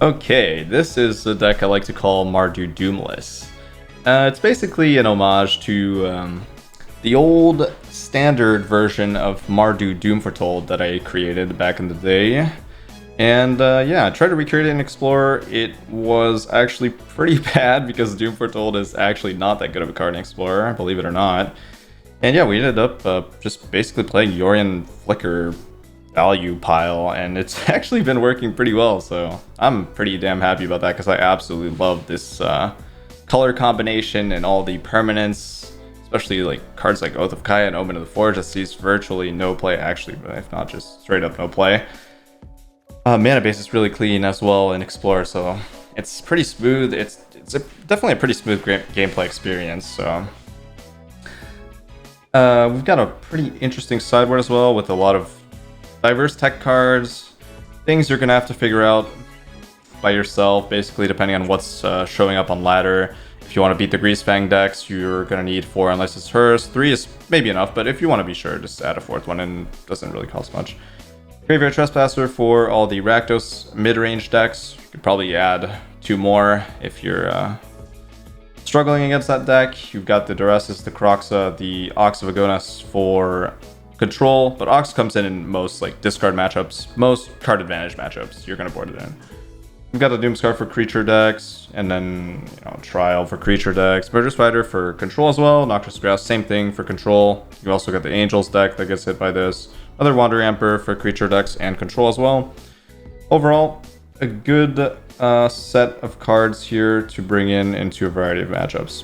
Okay, this is a deck I like to call Mardu Doomless. It's basically an homage to the old standard version of Mardu Doom Foretold that I created back in the day. And yeah, I tried to recreate it in Explorer. It was actually pretty bad because Doom Foretold is actually not that good of a card in Explorer, believe it or not. And yeah, we ended up just basically playing Yorion Flicker value pile, and it's actually been working pretty well, so I'm pretty damn happy about that because I absolutely love this color combination and all the permanents, especially like cards like Oath of Kaya and Omen of the Forge that sees virtually no play, actually, if not just straight up no play. Mana base is really clean as well in Explorer, so it's pretty smooth. It's definitely a pretty smooth gameplay experience. So we've got a pretty interesting sideboard as well with a lot of diverse tech cards, things you're gonna have to figure out by yourself, basically depending on what's showing up on ladder. If you want to beat the Greasefang decks, you're gonna need 4 unless it's hers. 3 is maybe enough, but if you want to be sure, just add a 4th one, and it doesn't really cost much. Graveyard Trespasser for all the Rakdos mid-range decks. You could probably add 2 more if you're struggling against that deck. You've got the Duresis, the Kroxa, the Ox of Agonas for control, but Ox comes in most like discard matchups, most card advantage matchups. You're gonna board it in. We've got the Doomscar for creature decks, and then Trial for creature decks, Murder Spider for control as well, Noxious Grass, same thing for control. You also got the Angels deck that gets hit by this. Another Wandering Emperor for creature decks and control as well. Overall, a good set of cards here to bring in into a variety of matchups.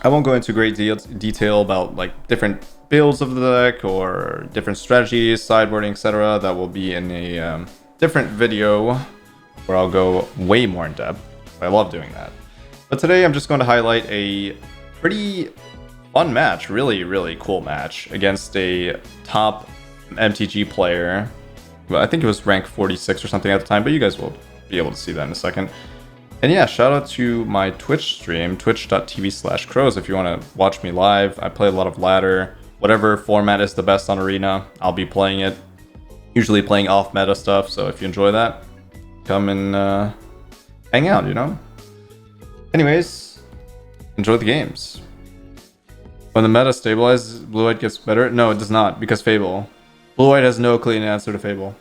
I won't go into great detail about like different builds of the deck or different strategies, sideboarding, etc. That will be in a different video where I'll go way more in depth. I love doing that. But today I'm just going to highlight a pretty fun match, really cool match against a top MTG player. Well, I think it was rank 46 or something at the time, but you guys will be able to see that in a second. And yeah, shout out to my Twitch stream, twitch.tv/crows, if you want to watch me live. I play a lot of ladder. Whatever format is the best on Arena, I'll be playing it. Usually playing off-meta stuff, so if you enjoy that, come and hang out, Anyways, enjoy the games. When the meta stabilizes, Blue-White gets better? No, it does not, because Fable. Blue-White has no clean answer to Fable.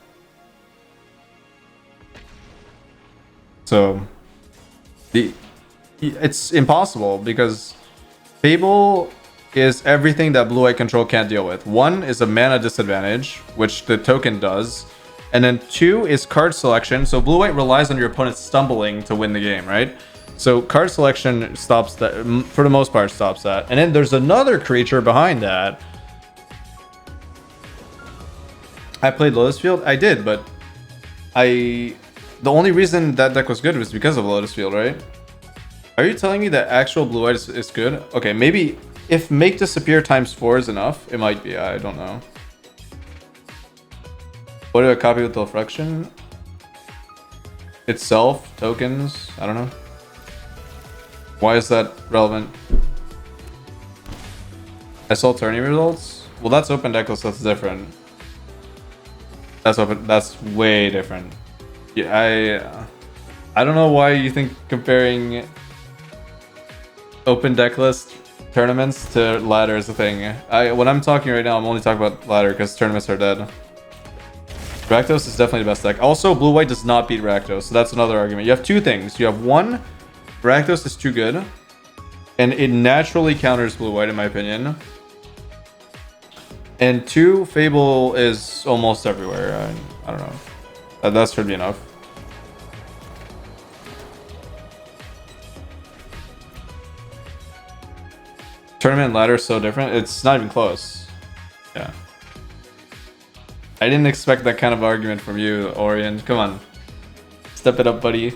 So it's impossible, because Fable is everything that Blue-White control can't deal with. 1 is a mana disadvantage, which the token does. And then 2 is card selection. So Blue-White relies on your opponent stumbling to win the game, right? So card selection stops that, for the most part stops that. And then there's another creature behind that. I played Lotus Field? I did, but the only reason that deck was good was because of Lotus Field, right? Are you telling me that actual Blue-White is good? Okay, maybe if Make Disappear ×4 is enough, it might be. I don't know. What do I copy with the reflection? Itself, tokens, I don't know. Why is that relevant? I saw tourney results? Well, that's open decklist, that's different. That's way different. Yeah, I don't know why you think comparing open decklist tournaments to ladder is a thing. When I'm talking right now, I'm only talking about ladder because tournaments are dead. Rakdos is definitely the best deck. Also, Blue-White does not beat Rakdos, so that's another argument. You have 2 things. You have 1, Rakdos is too good, and it naturally counters Blue-White, in my opinion. And 2, Fable is almost everywhere. I don't know. That should be enough. Tournament and ladder is so different. It's not even close. Yeah. I didn't expect that kind of argument from you, Orion. Come on. Step it up, buddy.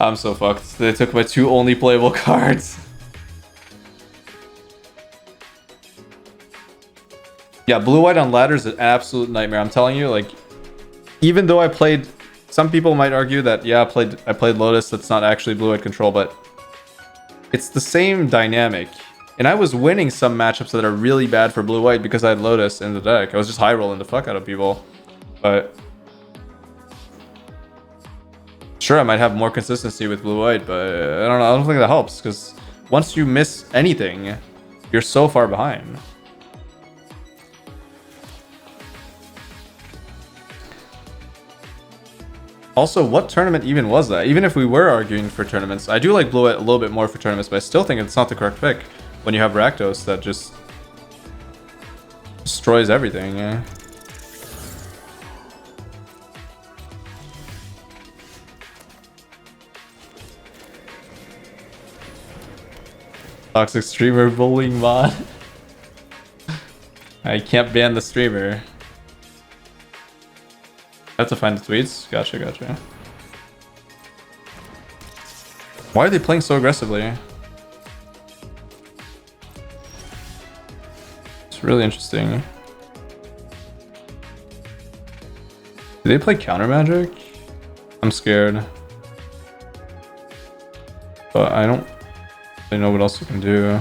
I'm so fucked. They took my 2 only playable cards. Yeah, Blue-White on ladder is an absolute nightmare. I'm telling you, like, even though I played... Some people might argue that, yeah, I played Lotus, that's not actually Blue-White control, but it's the same dynamic. And I was winning some matchups that are really bad for blue-white because I had Lotus in the deck. I was just high rolling the fuck out of people. But sure, I might have more consistency with blue-white, but I don't know. I don't think that helps because once you miss anything, you're so far behind. Also, what tournament even was that? Even if we were arguing for tournaments, I do like blue-white a little bit more for tournaments, but I still think it's not the correct pick when you have Rakdos that just destroys everything. Yeah. Toxic streamer bullying mod. I can't ban the streamer. I have to find the tweets. Gotcha, gotcha. Why are they playing so aggressively? It's really interesting. Do they play counter magic? I'm scared. But I don't really know what else you can do.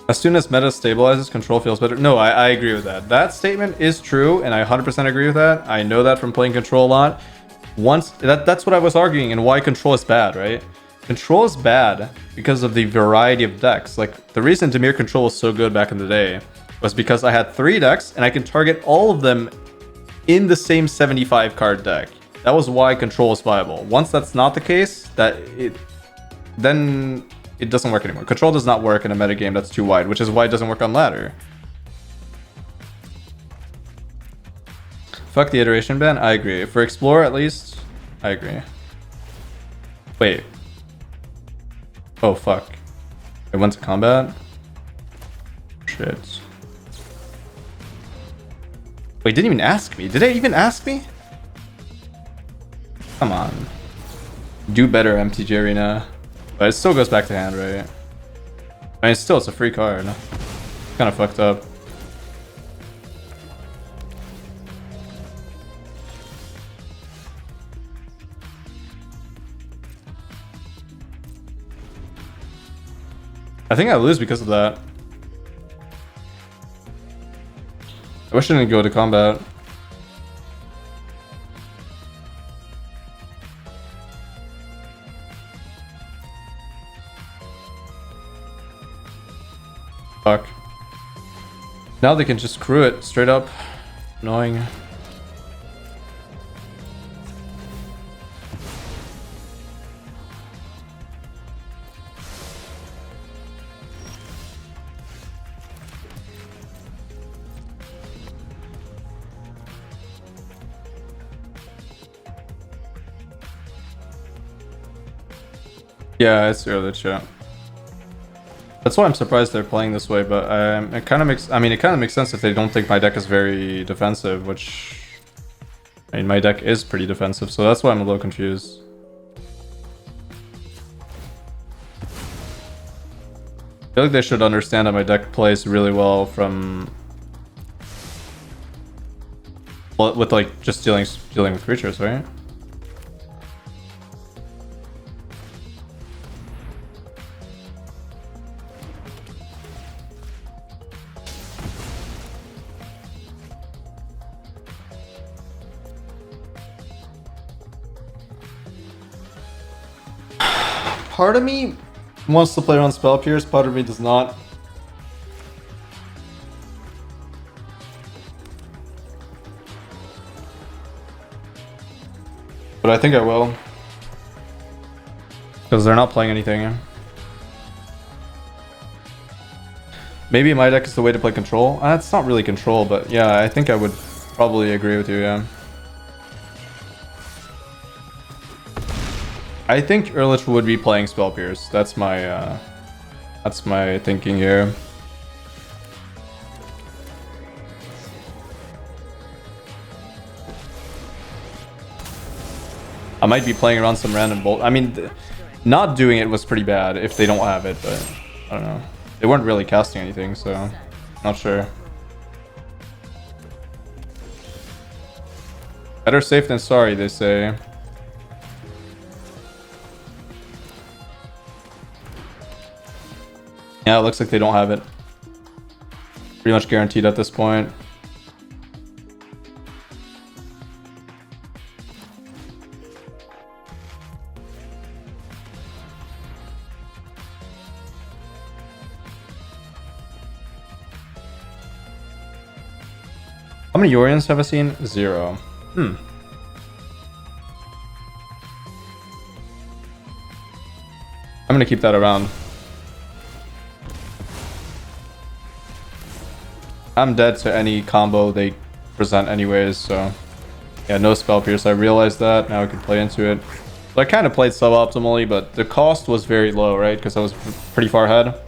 As soon as meta stabilizes, control feels better. No, I agree with that. That statement is true, and I 100% agree with that. I know that from playing control a lot. That's what I was arguing, and why control is bad, right? Control is bad because of the variety of decks. Like, the reason Dimir control was so good back in the day was because I had 3 decks, and I can target all of them in the same 75 card deck. That was why control is viable. Once that's not the case, then it doesn't work anymore. Control does not work in a metagame that's too wide, which is why it doesn't work on ladder. Fuck the iteration ban, I agree. For Explorer, at least, I agree. Wait. Oh, fuck. It went to combat? Shit. Wait, didn't even ask me. Did it even ask me? Come on. Do better, MTG Arena. But it still goes back to hand, right? I mean, still, it's a free card. Kind of fucked up. I think I lose because of that. I wish I didn't go to combat. Fuck. Now they can just crew it straight up. Annoying. Yeah, it's Urlich, yeah. That's why I'm surprised they're playing this way, but it kind of makes sense if they don't think my deck is very defensive, which, I mean, my deck is pretty defensive, so that's why I'm a little confused. I feel like they should understand that my deck plays really well with like just dealing with creatures, right? Part of me wants to play around Spell Pierce, part of me does not. But I think I will. Because they're not playing anything. Maybe my deck is the way to play control. It's not really control, but yeah, I think I would probably agree with you, yeah. I think Urlich would be playing Spell Pierce. That's my thinking here. I might be playing around some random bolt. I mean, not doing it was pretty bad if they don't have it, but I don't know. They weren't really casting anything, so not sure. Better safe than sorry, they say. Yeah, it looks like they don't have it. Pretty much guaranteed at this point. How many Yorians have I seen? 0. I'm gonna keep that around. I'm dead to any combo they present anyways, so... Yeah, no Spell Pierce, I realized that. Now I can play into it. So I kind of played suboptimally, but the cost was very low, right? Because I was pretty far ahead.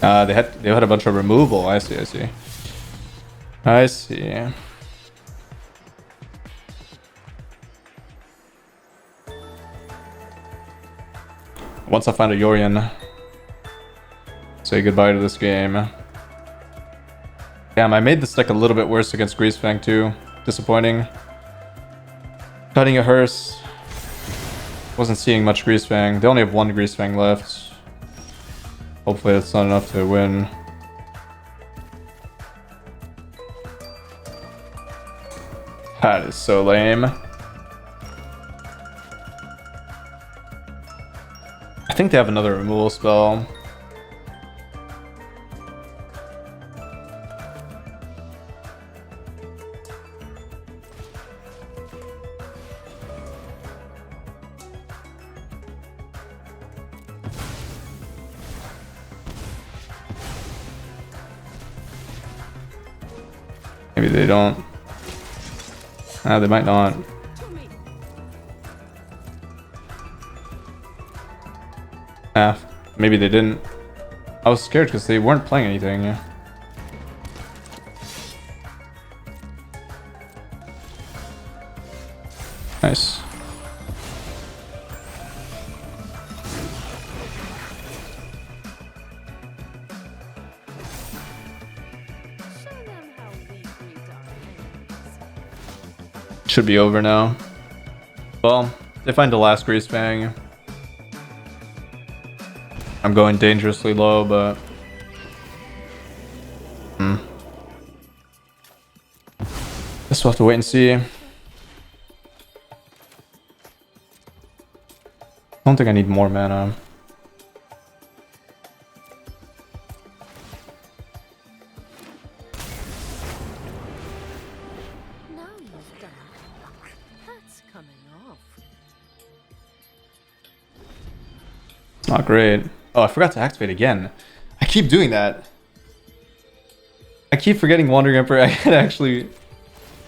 They had a bunch of removal. I see. I see. Once I find a Yorian, say goodbye to this game. Damn, I made this deck a little bit worse against Greasefang too. Disappointing. Cutting a hearse. Wasn't seeing much Greasefang. They only have 1 Greasefang left. Hopefully that's not enough to win. That is so lame. I think they have another removal spell. Maybe they don't. They might not. Maybe they didn't. I was scared because they weren't playing anything. Yeah. Nice. Should be over now. Well, they find the last Greasefang. I'm going dangerously low, but... Guess we'll have to wait and see. I don't think I need more mana. It's not great. Oh, I forgot to activate again. I keep doing that. I keep forgetting Wandering Emperor. I gotta actually...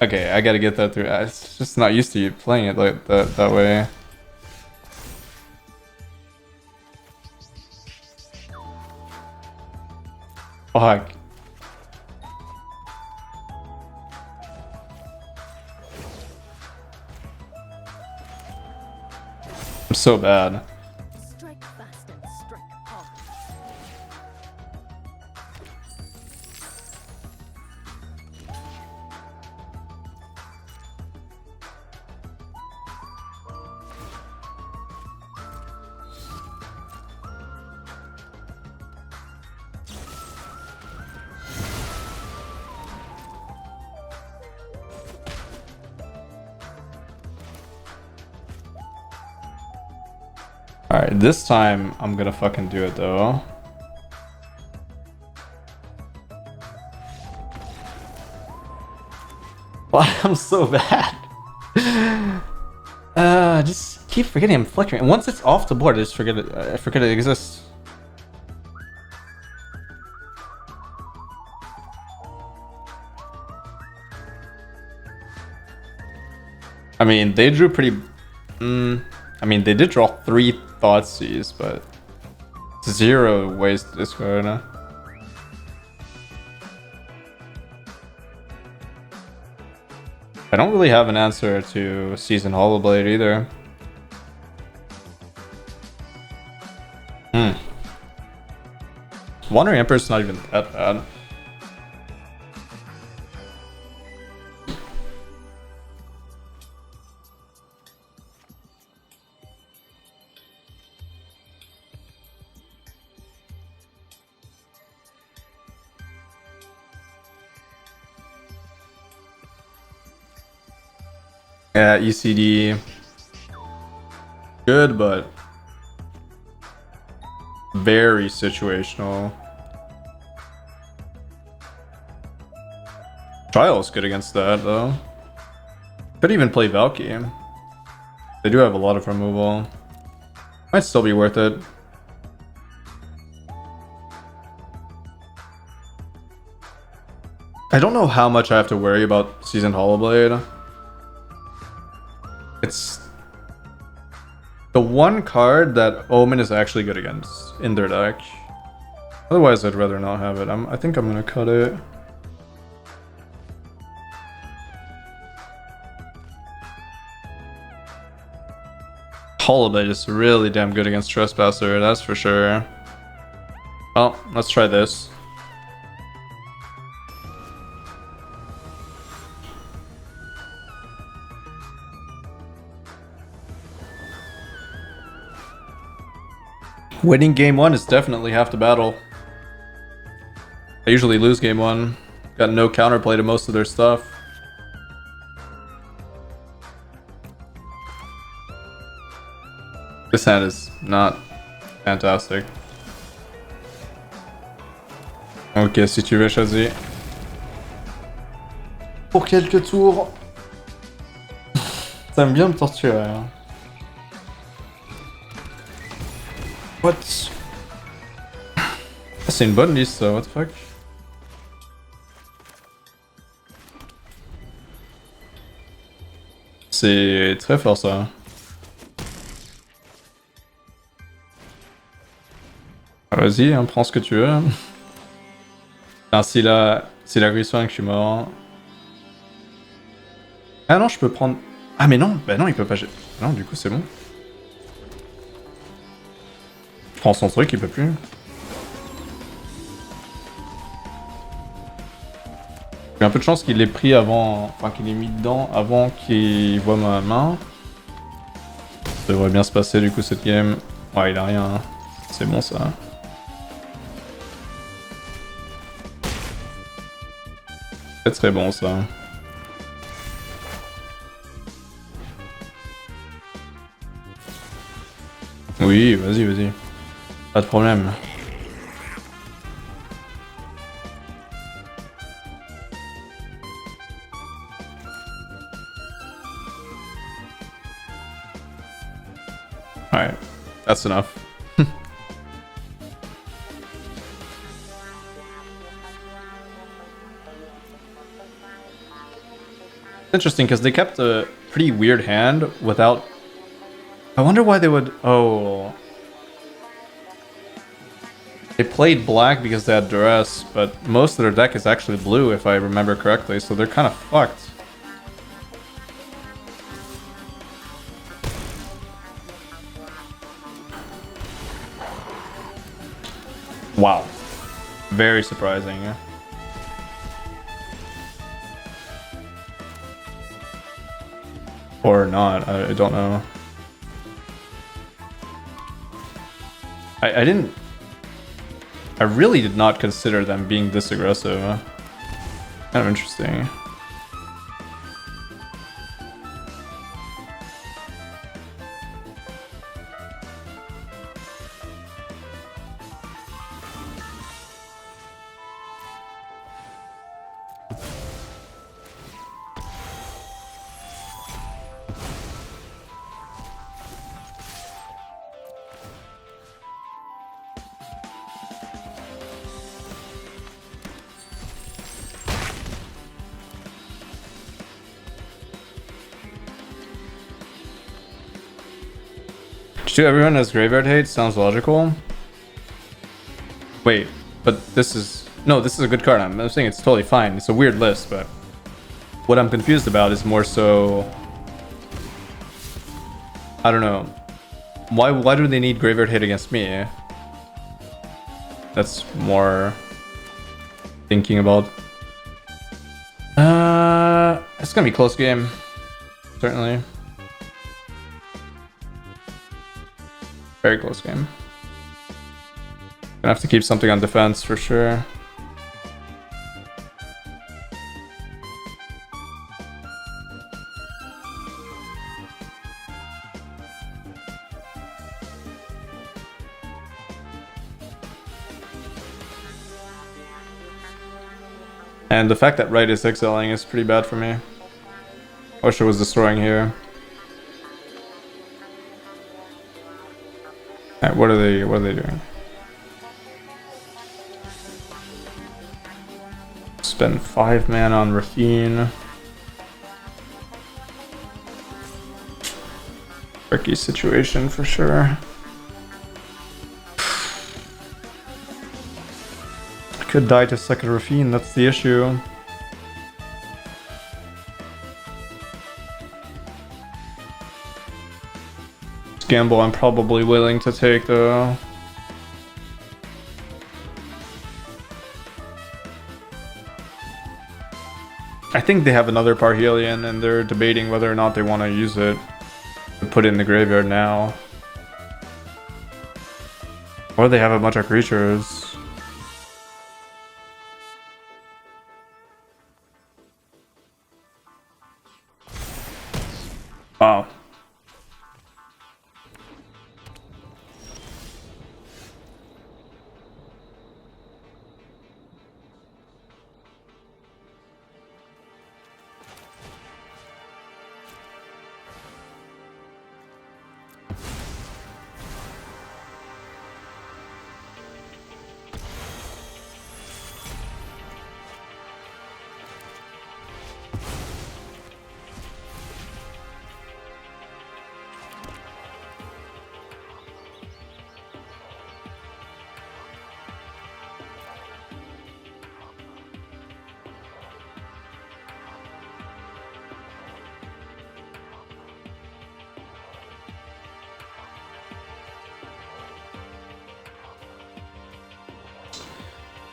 Okay, I gotta get that through. It's just not used to you playing it like that way. Fuck. I'm so bad. Alright, this time I'm gonna fucking do it though. Why I'm so bad. Just keep forgetting I'm flickering. And once it's off the board, I just forget it. I forget it exists. I mean, they drew pretty. I mean, they did draw 3 Thoughtseize, but 0 ways to discard. I don't really have an answer to Season Hollowblade either. Wandering Emperor's not even that bad. Yeah, ECD. Good, but very situational. Trial's good against that, though. Could even play Valky. They do have a lot of removal. Might still be worth it. I don't know how much I have to worry about Seasoned Hollowblade. It's the one card that Omen is actually good against in their deck. Otherwise, I'd rather not have it. I think I'm gonna cut it. Hollowblade is really damn good against Trespasser, that's for sure. Well, let's try this. Winning game 1 is definitely half the battle. I usually lose game 1. Got no counterplay to most of their stuff. This hand is not fantastic. Ok, si tu veux choisir. Pour quelques tours. T'aimes bien me torturer. Hein. What? C'est une bonne liste, ça. What the fuck? C'est très fort, ça. Vas-y, hein, prends ce que tu veux. Alors, si la Greasefang, je suis mort. Ah non, je peux prendre... Ah mais non, bah non, il peut pas... Non, du coup, c'est bon. Je prends son truc, il peut plus. J'ai un peu de chance qu'il l'ait pris avant... Enfin, qu'il l'ait mis dedans avant qu'il voit ma main. Ça devrait bien se passer, du coup, cette game. Ouais, il a rien. Hein. C'est bon, ça. C'est très bon ça. Oui, vas-y, vas-y. Pas de problème. Alright, that's enough. Interesting, because they kept a pretty weird hand without... I wonder why they would... Oh... They played black because they had duress, but most of their deck is actually blue, if I remember correctly, so they're kind of fucked. Wow. Very surprising. Or not, I don't know. I didn't... I really did not consider them being this aggressive. Kind of interesting. To everyone has graveyard hate sounds logical. Wait, but this is... No, this is a good card. I'm saying it's totally fine. It's a weird list, but... What I'm confused about is more so... I don't know. Why do they need graveyard hate against me? That's more... Thinking about... It's gonna be a close game. Certainly. Very close game. Gonna have to keep something on defense for sure. And the fact that right is exiling is pretty bad for me. I wish it was destroying here. Alright, what are they doing? Spend 5 mana on Rafine. Tricky situation for sure. I could die to second Rafine, that's the issue. This gamble I'm probably willing to take though. I think they have another Parhelion and they're debating whether or not they want to use it to put it in the graveyard now. Or they have a bunch of creatures. Wow.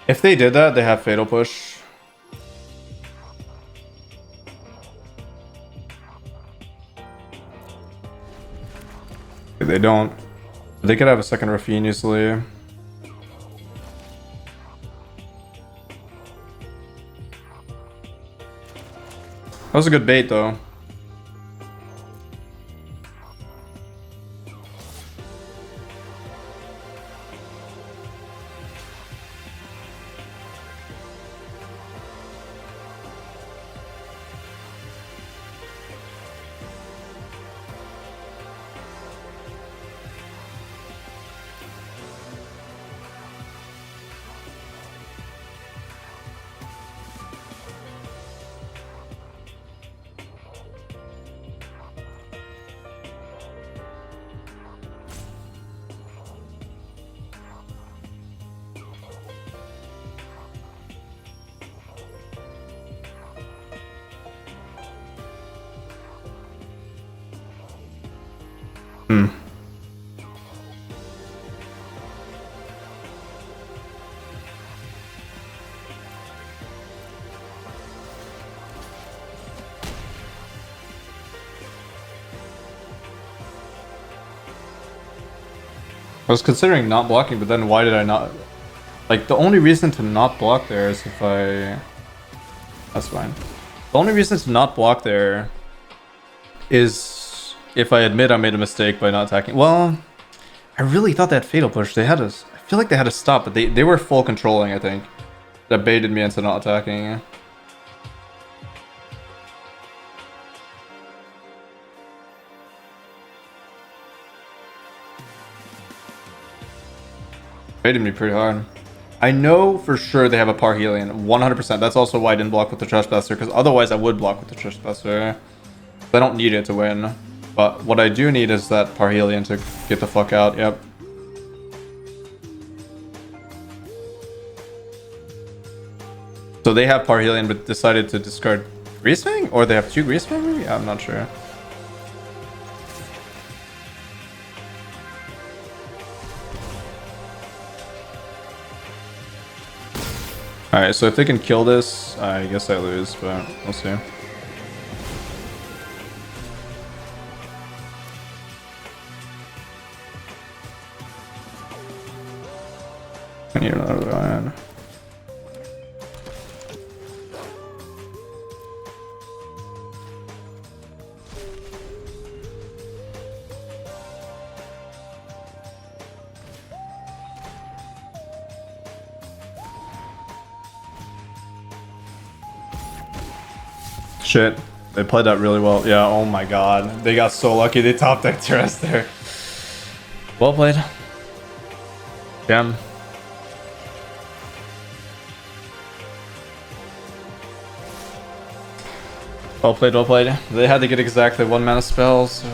If they did that, they have Fatal Push. They don't. They could have a second Rafine easily. That was a good bait though. I was considering not blocking, but then why did I not? Like, the only reason to not block there is if I... That's fine. The only reason to not block there is if I admit I made a mistake by not attacking. Well, I really thought that Fatal Push, they had to... I feel like they had to stop, but they were full controlling, I think. That baited me into not attacking. Baited me pretty hard. I know for sure they have a Parhelion, 100%. That's also why I didn't block with the Trespasser, because otherwise I would block with the Trespasser. I don't need it to win. But what I do need is that Parhelion to get the fuck out, yep. So they have Parhelion but decided to discard Greasefang? Or they have 2 Greasefang? Yeah, I'm not sure. Alright, so if they can kill this, I guess I lose, but we'll see. I need another line. Shit. They played that really well. Yeah, oh my god. They got so lucky they top decked Terrace there. Well played. Damn. Well played, well played. They had to get exactly 1 mana spell, so...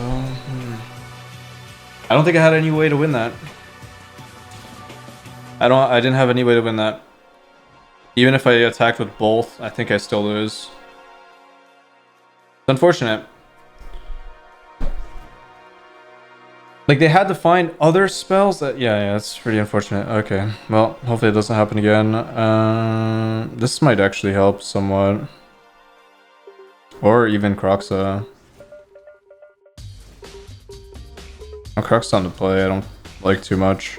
I don't think I had any way to win that. I didn't have any way to win that. Even if I attacked with both, I think I still lose. It's unfortunate. Like, they had to find other spells that... Yeah, it's pretty unfortunate. Okay, well, hopefully it doesn't happen again. This might actually help somewhat. Or even Croxa. Oh, Crox's on the play, I don't like too much.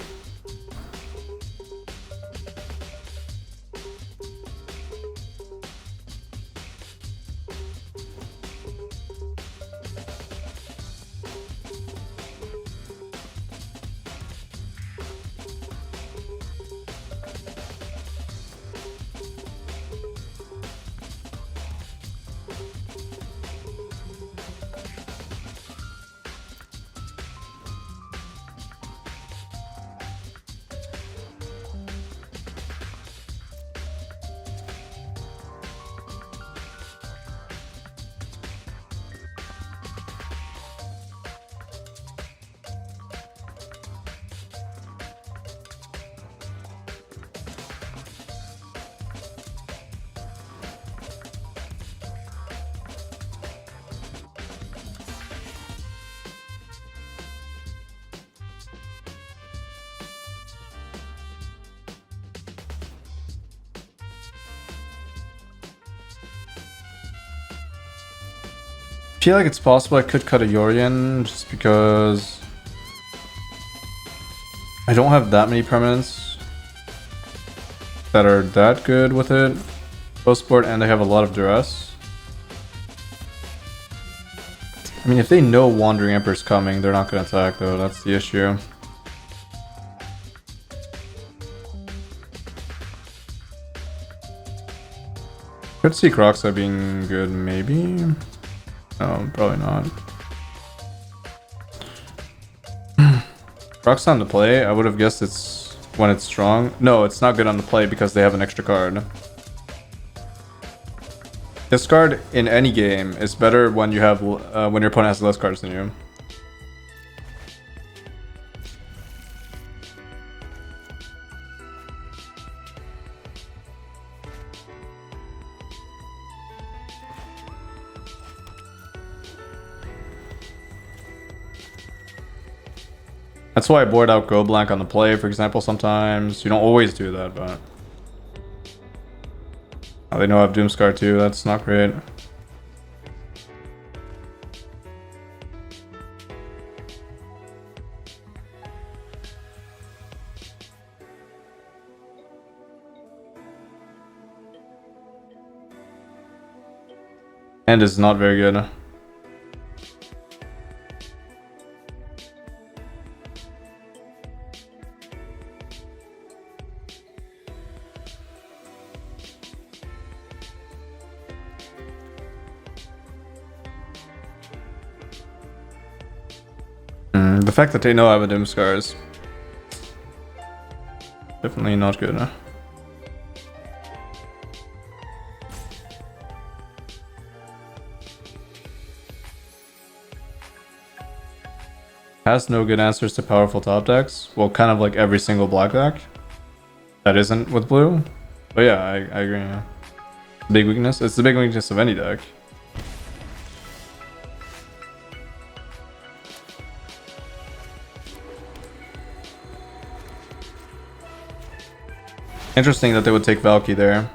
I feel like it's possible I could cut a Yorion just because I don't have that many permanents that are that good with it post board, and they have a lot of duress. I mean, if they know Wandering Emperor's coming, they're not going to attack though, that's the issue. Could see Croxa being good, maybe? No, probably not. Croxa on the play, I would have guessed it's when it's strong. No, it's not good on the play because they have an extra card. This card in any game is better when you have when your opponent has less cards than you. That's why I board out Go Blank on the play, for example, sometimes. You don't always do that, but... Oh, they know I have Doomscar too, that's not great. And is not very good. The fact that they know I have a Doomscar is definitely not good. Has no good answers to powerful top decks. Well, kind of like every single black deck that isn't with blue. But yeah, I agree. Yeah. Big weakness. It's the big weakness of any deck. Interesting that they would take Valky there.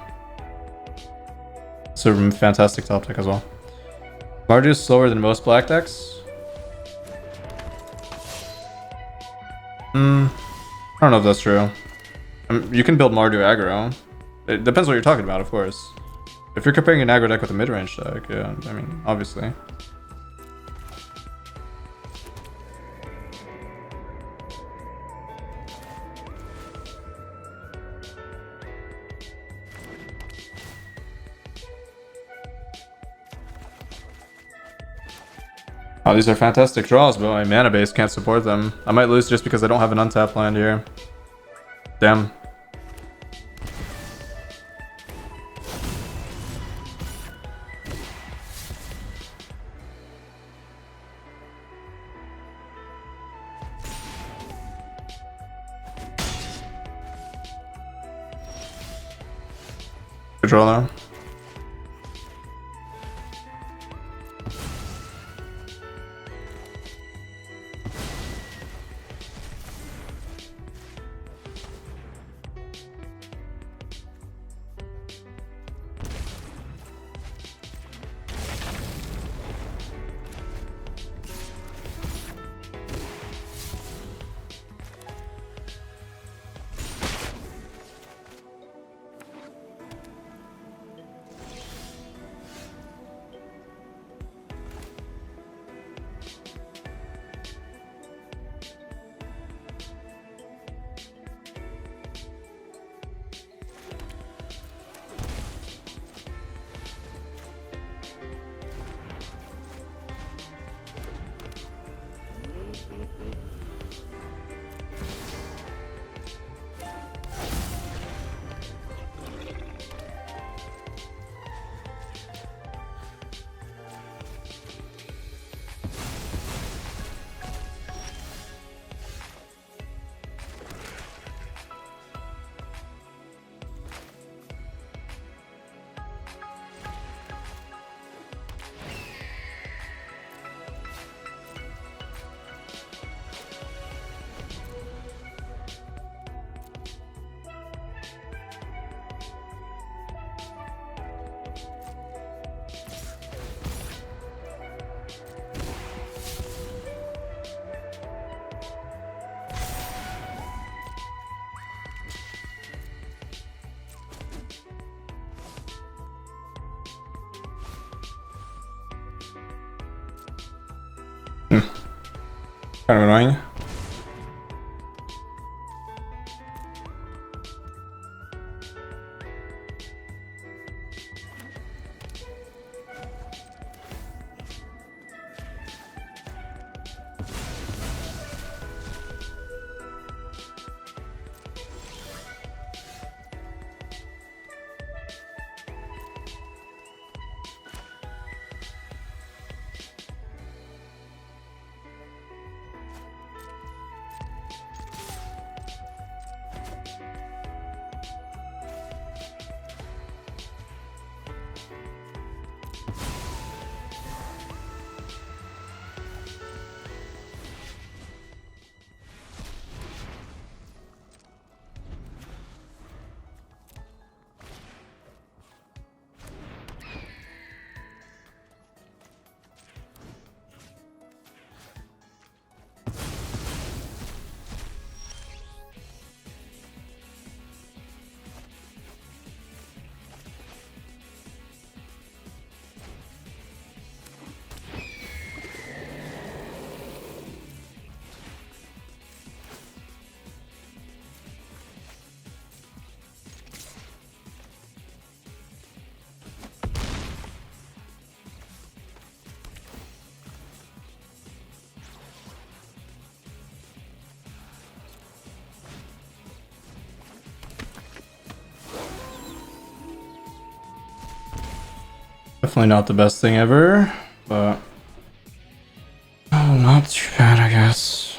It's a fantastic top deck as well. Mardu is slower than most black decks. I don't know if that's true. You can build Mardu aggro. It depends what you're talking about, of course. If you're comparing an aggro deck with a mid-range deck, yeah, I mean, obviously. Oh, these are fantastic draws, but my mana base can't support them. I might lose just because I don't have an untapped land here. Damn. Good draw now. Kind of annoying. Definitely not the best thing ever, but oh, not too bad, I guess.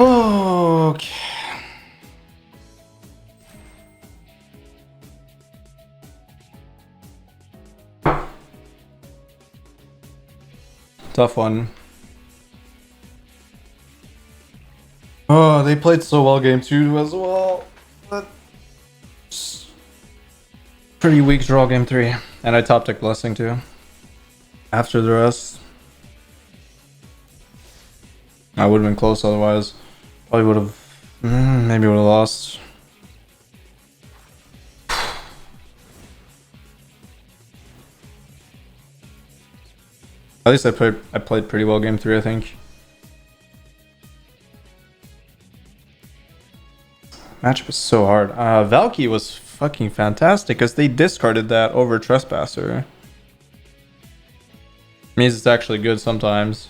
Okay. Tough one. Oh, they played so well game 2 as well. But pretty weak draw game 3. And I top deck Blessing too. After the rest. I would have been close otherwise. Probably would have... maybe would have lost. At least I played pretty well game 3, I think. Matchup was so hard. Valky was fucking fantastic because they discarded that over Trespasser. Means it's actually good sometimes.